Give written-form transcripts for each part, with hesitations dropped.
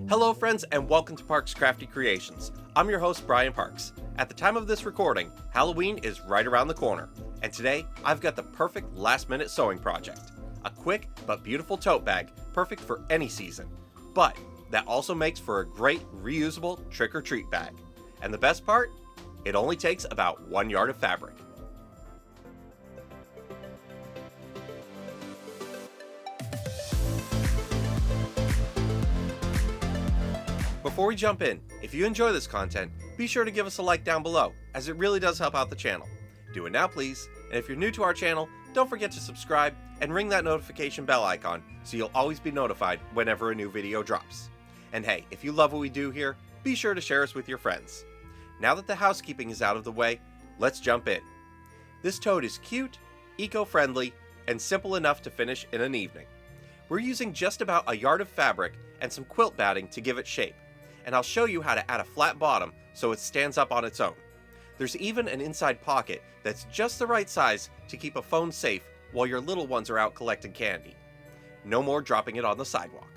Hello friends and welcome to Parks Crafty Creations. I'm your host Brian Parks. At the time of this recording, Halloween is right around the corner, and today I've got the perfect last-minute sewing project. A quick but beautiful tote bag, perfect for any season. But that also makes for a great reusable trick-or-treat bag. And the best part? It only takes about 1 yard of fabric. Before we jump in, if you enjoy this content, be sure to give us a like down below, as it really does help out the channel. Do it now please, and if you're new to our channel, don't forget to subscribe and ring that notification bell icon so you'll always be notified whenever a new video drops. And hey, if you love what we do here, be sure to share us with your friends. Now that the housekeeping is out of the way, let's jump in. This tote is cute, eco-friendly, and simple enough to finish in an evening. We're using just about a yard of fabric and some quilt batting to give it shape. And I'll show you how to add a flat bottom so it stands up on its own. There's even an inside pocket that's just the right size to keep a phone safe while your little ones are out collecting candy. No more dropping it on the sidewalk.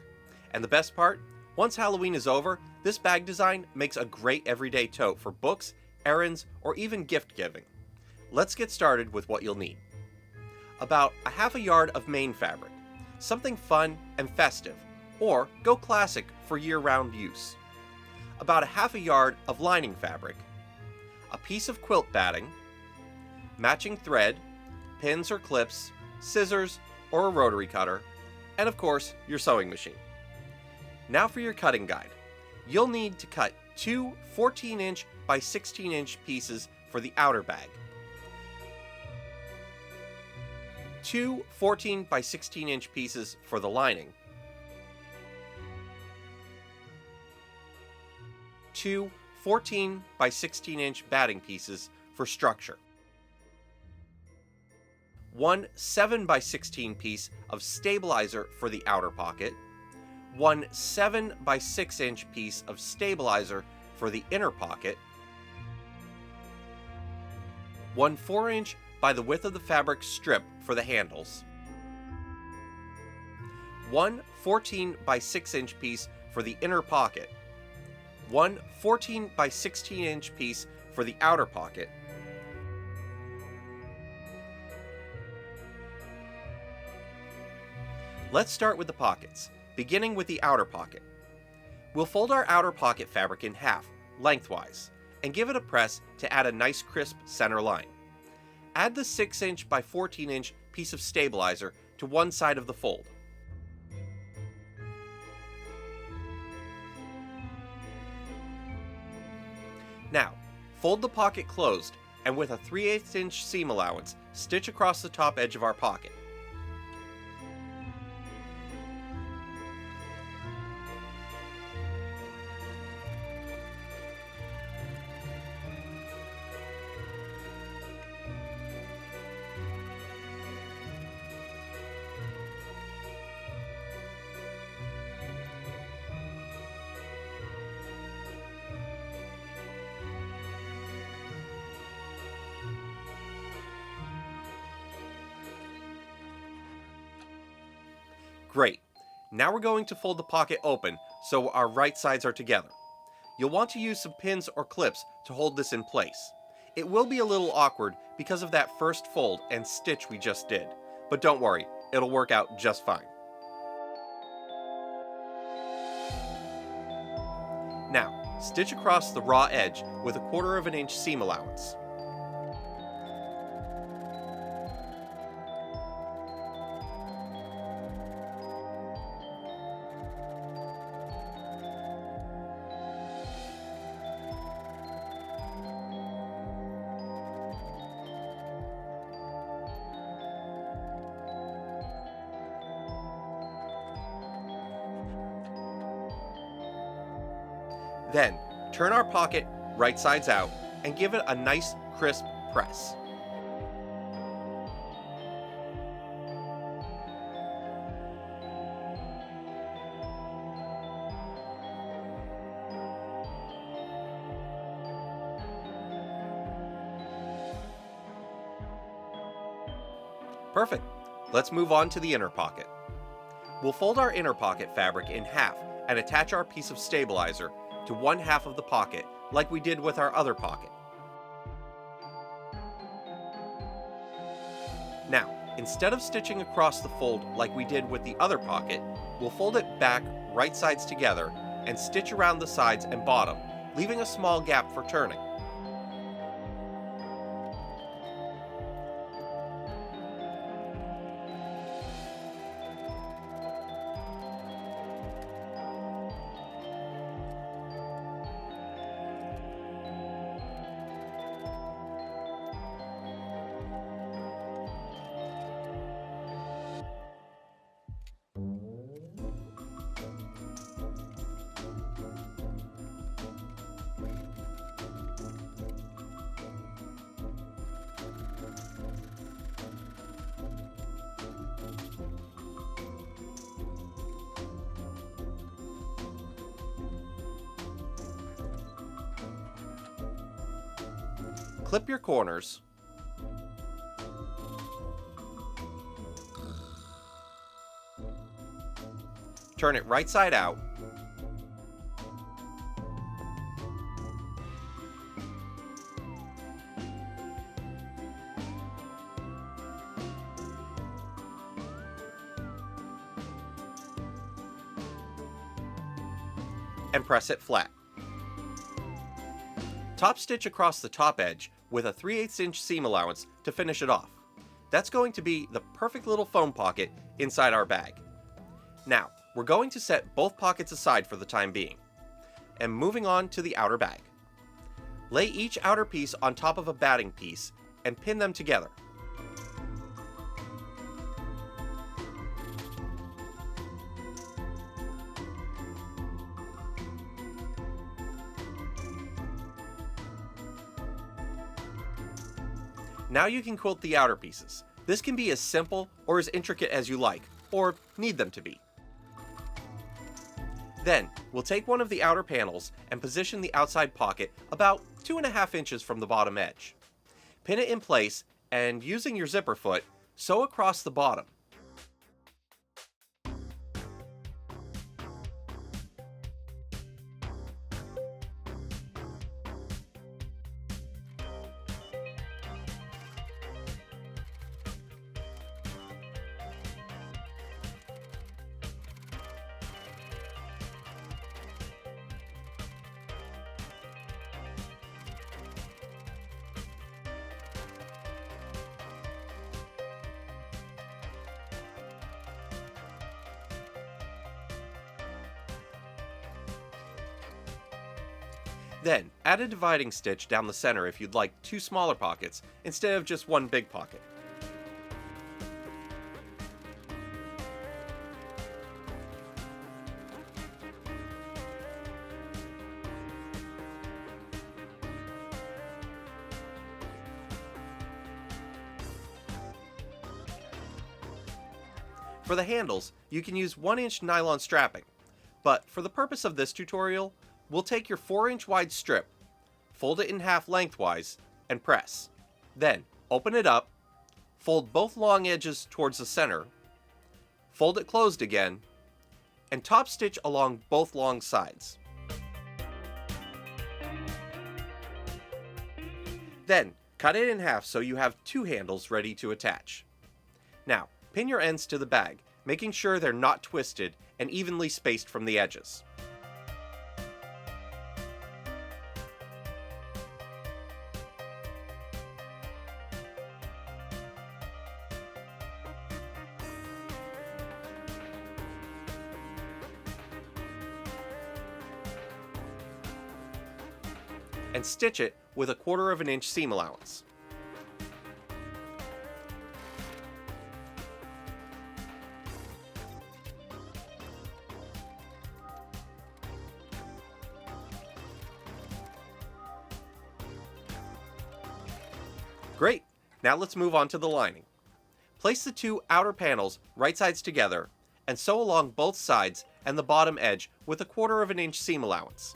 And the best part? Once Halloween is over, this bag design makes a great everyday tote for books, errands, or even gift giving. Let's get started with what you'll need. About a half a yard of main fabric, something fun and festive, or go classic for year-round use. About a half a yard of lining fabric, a piece of quilt batting, matching thread, pins or clips, scissors or a rotary cutter, and of course your sewing machine. Now for your cutting guide. You'll need to cut two 14-inch by 16-inch pieces for the outer bag, two 14 by 16-inch pieces for the lining, two 14 by 16-inch batting pieces for structure, one 7 by 16 piece of stabilizer for the outer pocket, one 7 by 6-inch piece of stabilizer for the inner pocket, one 4-inch by the width of the fabric strip for the handles, one 14 by 6-inch piece for the inner pocket, one 14 by 16-inch piece for the outer pocket, Let's start with the pockets, beginning with the outer pocket. We'll fold our outer pocket fabric in half, lengthwise, and give it a press to add a nice crisp center line. Add the 6-inch by 14-inch piece of stabilizer to one side of the fold. Now, fold the pocket closed, and with a 3/8 inch seam allowance, stitch across the top edge of our pocket. Great. Now we're going to fold the pocket open so our right sides are together. You'll want to use some pins or clips to hold this in place. It will be a little awkward because of that first fold and stitch we just did, but don't worry, it'll work out just fine. Now, stitch across the raw edge with a 1/4 inch seam allowance. Then, turn our pocket right sides out and give it a nice crisp press. Perfect. Let's move on to the inner pocket. We'll fold our inner pocket fabric in half and attach our piece of stabilizer to one half of the pocket like we did with our other pocket. Now, instead of stitching across the fold like we did with the other pocket, we'll fold it back right sides together and stitch around the sides and bottom, leaving a small gap for turning. Clip your corners, turn it right side out, and press it flat. Top stitch across the top edge with a 3/8 inch seam allowance to finish it off. That's going to be the perfect little phone pocket inside our bag. Now, we're going to set both pockets aside for the time being, and moving on to the outer bag. Lay each outer piece on top of a batting piece and pin them together. Now you can quilt the outer pieces. This can be as simple or as intricate as you like, or need them to be. Then, we'll take one of the outer panels and position the outside pocket about 2.5 inches from the bottom edge. Pin it in place and, using your zipper foot, sew across the bottom. Then, add a dividing stitch down the center if you'd like 2 smaller pockets instead of just one big pocket. For the handles, you can use 1-inch nylon strapping, but for the purpose of this tutorial, we'll take your 4-inch wide strip, fold it in half lengthwise, and press. Then, open it up, fold both long edges towards the center, fold it closed again, and top stitch along both long sides. Then, cut it in half so you have 2 handles ready to attach. Now, pin your ends to the bag, making sure they're not twisted and evenly spaced from the edges. And stitch it with a 1/4 inch seam allowance. Great! Now let's move on to the lining. Place the 2 outer panels right sides together and sew along both sides and the bottom edge with a 1/4 inch seam allowance.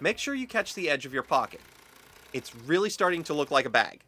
Make sure you catch the edge of your pocket. It's really starting to look like a bag.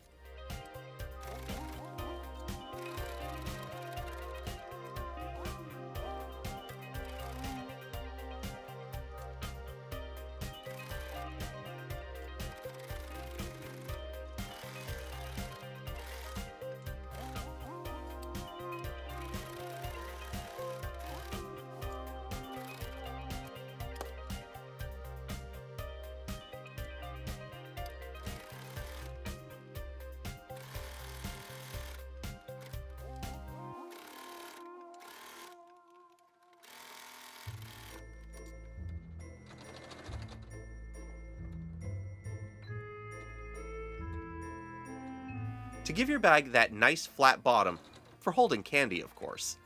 To give your bag that nice flat bottom, for holding candy of course,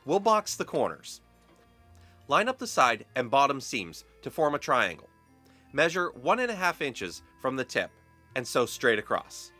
we'll box the corners. Line up the side and bottom seams to form a triangle. Measure 1.5 inches from the tip and sew straight across.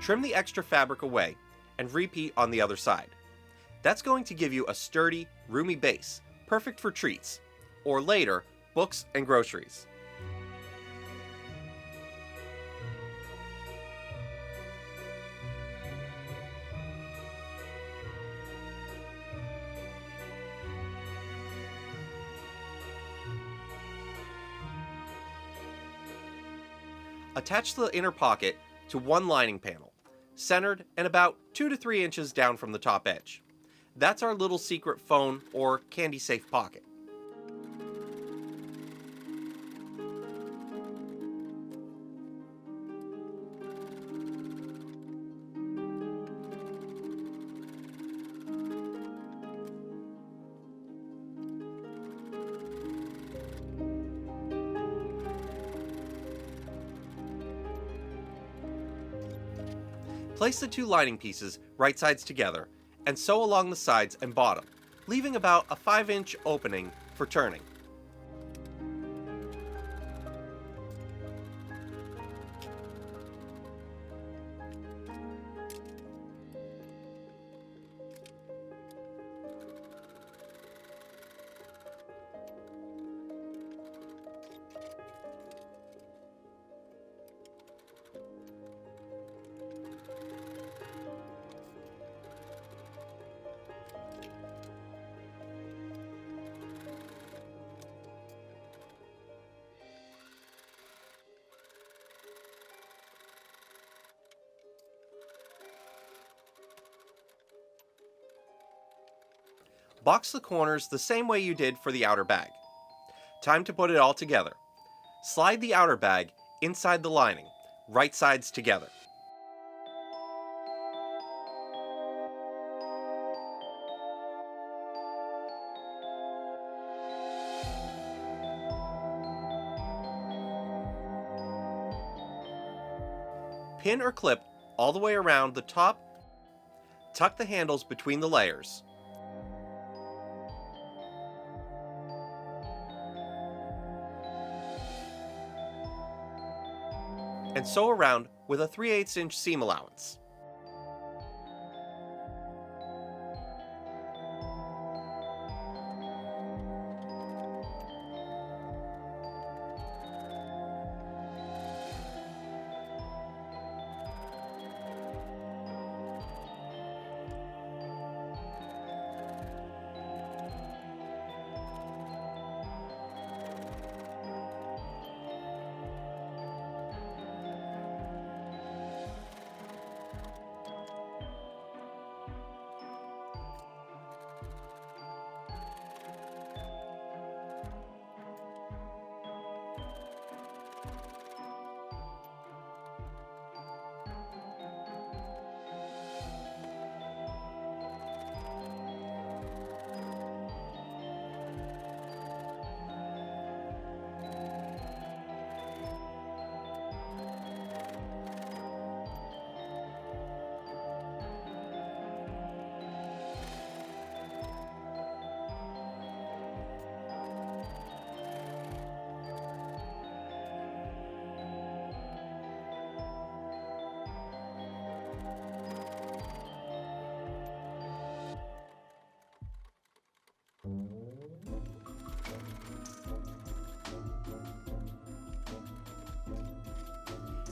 Trim the extra fabric away and repeat on the other side. That's going to give you a sturdy, roomy base, perfect for treats, or later, books and groceries. Attach the inner pocket to one lining panel, centered and about 2 to 3 inches down from the top edge. That's our little secret phone or candy safe pocket. Place the two lining pieces right sides together and sew along the sides and bottom, leaving about a 5-inch opening for turning. Box the corners the same way you did for the outer bag. Time to put it all together. Slide the outer bag inside the lining, right sides together. Pin or clip all the way around the top. Tuck the handles between the layers. And sew around with a 3/8 inch seam allowance.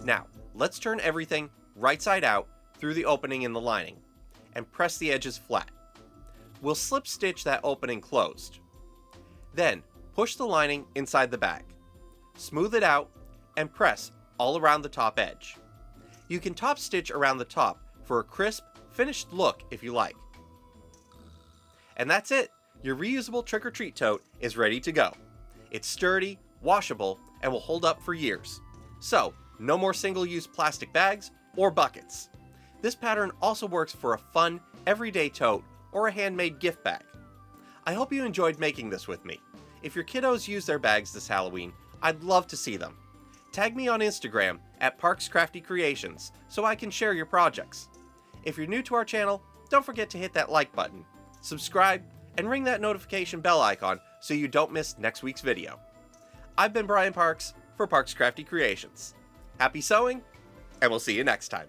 Now, let's turn everything right side out through the opening in the lining, and press the edges flat. We'll slip stitch that opening closed. Then, push the lining inside the bag. Smooth it out, and press all around the top edge. You can top stitch around the top for a crisp, finished look if you like. And that's it! Your reusable trick-or-treat tote is ready to go. It's sturdy, washable, and will hold up for years. So, no more single-use plastic bags or buckets. This pattern also works for a fun, everyday tote or a handmade gift bag. I hope you enjoyed making this with me. If your kiddos use their bags this Halloween, I'd love to see them. Tag me on Instagram at Parks Crafty Creations so I can share your projects. If you're new to our channel, don't forget to hit that like button, subscribe, and ring that notification bell icon so you don't miss next week's video. I've been Brian Parks for Parks Crafty Creations. Happy sewing, and we'll see you next time.